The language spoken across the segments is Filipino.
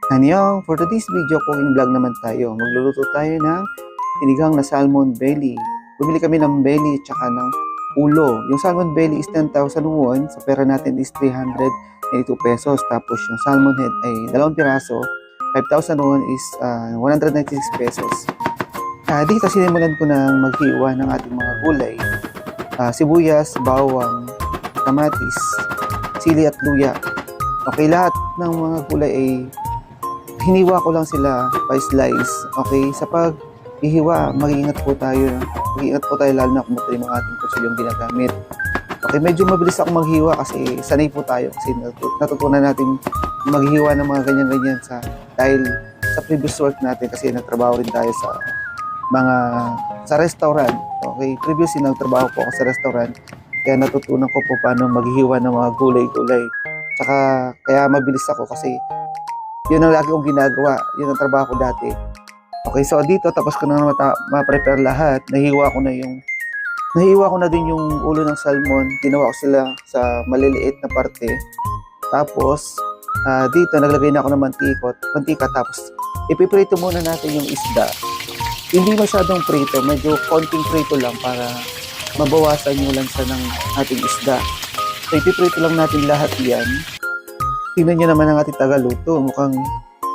Annyeong! For today's video, cooking vlog naman tayo. Magluluto tayo ng sinigang na salmon belly. Bumili kami ng belly at saka ng ulo. Yung salmon belly is 10,000 won. Sa pera natin is 382 pesos. Tapos yung salmon head ay 2 piraso. 5,000 won is 196 pesos. Dito sinimulan ko ng maghiwa ng ating mga gulay. Sibuyas, bawang, kamatis, sili at luya. Okay, lahat ng mga gulay ay hiniwa ko lang sila by slice. Okay, sa pag-ihiwa, mag-iingat po tayo. Mag-iingat po tayo lalo na kung matalim ang ating kutsilyong ginagamit. Okay, medyo mabilis ako maghiwa kasi sanay po tayo. Kasi natutunan natin maghiwa ng mga ganyan-ganyan dahil sa previous work natin kasi nagtrabaho rin tayo sa restaurant. Okay, previously nagtrabaho po ako sa restaurant. Kaya natutunan ko po paano maghiwa ng mga gulay-gulay. Tsaka kaya mabilis ako kasi yun ang lagi kong ginagawa. Yun ang trabaho ko dati. Okay, so dito tapos ko na ma-prepare lahat. Nahiwa ko na din yung ulo ng salmon. Ginawa ko sila sa maliliit na parte. Tapos dito naglagay na ako ng mantika tapos ipiprito muna natin yung isda. Hindi masyadong prito, medyo konting prito lang para mabawasan yung lansa ng ating isda. So ipiprito lang natin lahat yan. Tingnan nyo naman ang ating tagaluto. Mukhang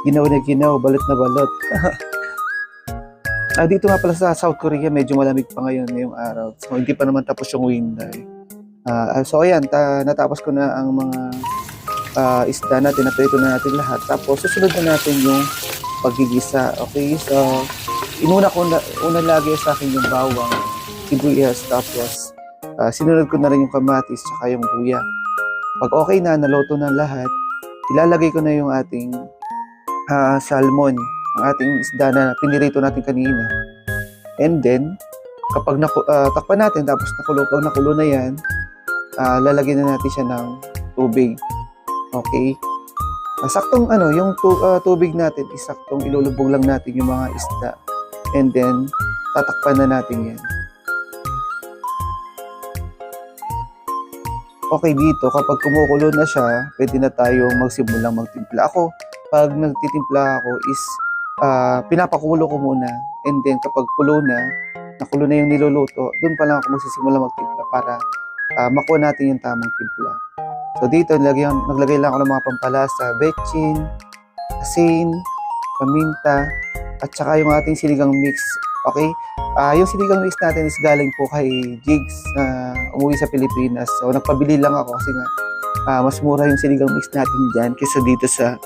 ginaw na ginaw, balot na balot. Dito nga pala sa South Korea, medyo malamig pa ngayon ngayong araw. So, hindi pa naman tapos yung winter. So, ayan, natapos ko na ang mga isda natin. Naprito na natin lahat. Tapos, susunod na natin yung paggigisa. Okay, so, una lagi sa akin yung bawang, sibuyas, tapos sinunod ko na rin yung kamatis, saka yung luya. Pag okay na, naluto na lahat, ilalagay ko na yung ating salmon, ang ating isda na pinirito natin kanina. And then, kapag takpan natin, tapos pag nakulo na yan, lalagyan na natin siya ng tubig. Okay? Saktong yung tubig natin, isaktong ilulubog lang natin yung mga isda. And then, tatakpan na natin yan. Okay, dito, kapag kumukulo na siya, pwede na tayong magsimulang magtimpla. Ako, pag nagtitimpla ako is, pinapakulo ko muna. And then, kapag nakulo na yung niluluto, doon pa lang ako magsisimula magtimpla para makuha natin yung tamang timpla. So, dito, naglagay lang ako ng mga pampalasa, betchin, asin, paminta, at saka yung ating sinigang mix. Okay? Yung sinigang mix natin is galing po kay Jigs na umuwi sa Pilipinas. So, nagpabili lang ako kasi nga mas mura yung sinigang mix natin dyan kaysa dito sa